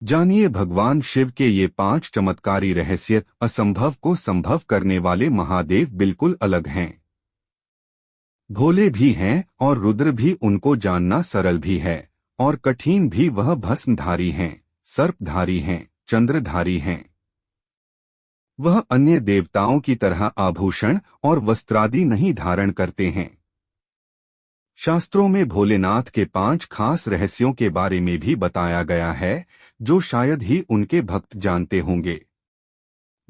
जानिए भगवान शिव के ये 5 चमत्कारी रहस्य। असंभव को संभव करने वाले महादेव बिल्कुल अलग हैं। भोले भी हैं और रुद्र भी, उनको जानना सरल भी है और कठिन भी। वह भस्मधारी हैं, सर्पधारी हैं, चंद्रधारी हैं। वह अन्य देवताओं की तरह आभूषण और वस्त्रादि नहीं धारण करते हैं। शास्त्रों में भोलेनाथ के 5 खास रहस्यों के बारे में भी बताया गया है, जो शायद ही उनके भक्त जानते होंगे।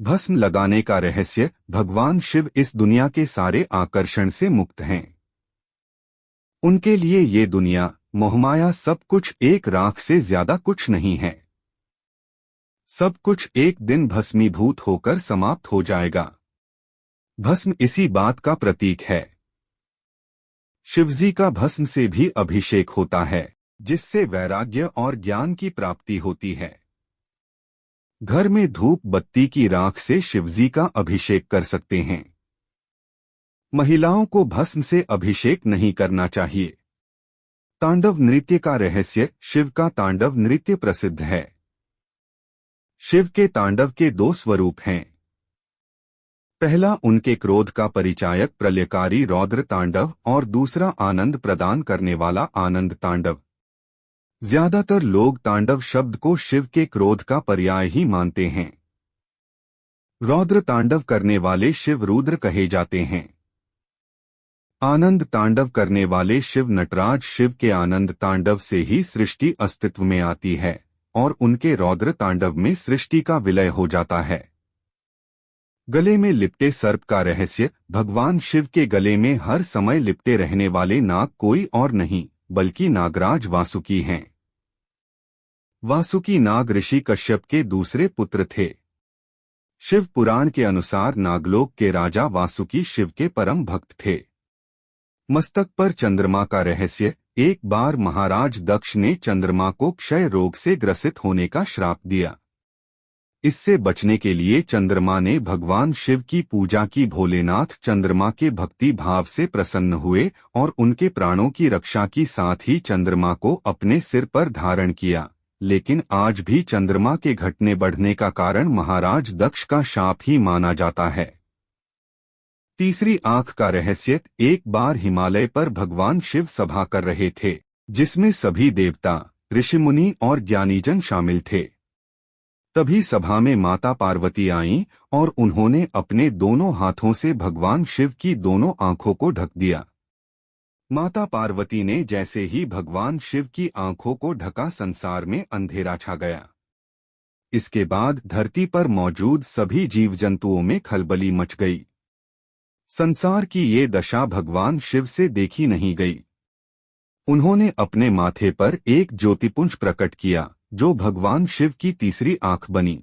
भस्म लगाने का रहस्य। भगवान शिव इस दुनिया के सारे आकर्षण से मुक्त हैं। उनके लिए ये दुनिया, मोहमाया, सब कुछ एक राख से ज्यादा कुछ नहीं है। सब कुछ एक दिन भस्मीभूत होकर समाप्त हो जाएगा। भस्म इसी बात का प्रतीक है। शिवजी का भस्म से भी अभिषेक होता है, जिससे वैराग्य और ज्ञान की प्राप्ति होती है। घर में धूप बत्ती की राख से शिवजी का अभिषेक कर सकते हैं। महिलाओं को भस्म से अभिषेक नहीं करना चाहिए। तांडव नृत्य का रहस्य। शिव का तांडव नृत्य प्रसिद्ध है। शिव के तांडव के 2 स्वरूप हैं। पहला उनके क्रोध का परिचायक प्रलयकारी रौद्र तांडव और दूसरा आनंद प्रदान करने वाला आनंद तांडव। ज्यादातर लोग तांडव शब्द को शिव के क्रोध का पर्याय ही मानते हैं। रौद्र तांडव करने वाले शिव रुद्र कहे जाते हैं। आनंद तांडव करने वाले शिव नटराज। शिव के आनंद तांडव से ही सृष्टि अस्तित्व में आती है और उनके रौद्र तांडव में सृष्टि का विलय हो जाता है। गले में लिपटे सर्प का रहस्य। भगवान शिव के गले में हर समय लिपटे रहने वाले नाग कोई और नहीं बल्कि नागराज वासुकी हैं। वासुकी नाग ऋषि कश्यप के दूसरे पुत्र थे। शिव पुराण के अनुसार नागलोक के राजा वासुकी शिव के परम भक्त थे। मस्तक पर चंद्रमा का रहस्य। एक बार महाराज दक्ष ने चंद्रमा को क्षय रोग से ग्रसित होने का श्राप दिया। इससे बचने के लिए चंद्रमा ने भगवान शिव की पूजा की। भोलेनाथ चंद्रमा के भक्ति भाव से प्रसन्न हुए और उनके प्राणों की रक्षा की। साथ ही चंद्रमा को अपने सिर पर धारण किया। लेकिन आज भी चंद्रमा के घटने बढ़ने का कारण महाराज दक्ष का शाप ही माना जाता है। तीसरी आंख का रहस्य। एक बार हिमालय पर भगवान शिव सभा कर रहे थे, जिसमें सभी देवता, ऋषिमुनि और ज्ञानीजन शामिल थे। तभी सभा में माता पार्वती आईं और उन्होंने अपने दोनों हाथों से भगवान शिव की दोनों आंखों को ढक दिया। माता पार्वती ने जैसे ही भगवान शिव की आंखों को ढका, संसार में अंधेरा छा गया। इसके बाद धरती पर मौजूद सभी जीव जंतुओं में खलबली मच गई। संसार की ये दशा भगवान शिव से देखी नहीं गई। उन्होंने अपने माथे पर एक ज्योतिपुंज प्रकट किया, जो भगवान शिव की तीसरी आंख बनी।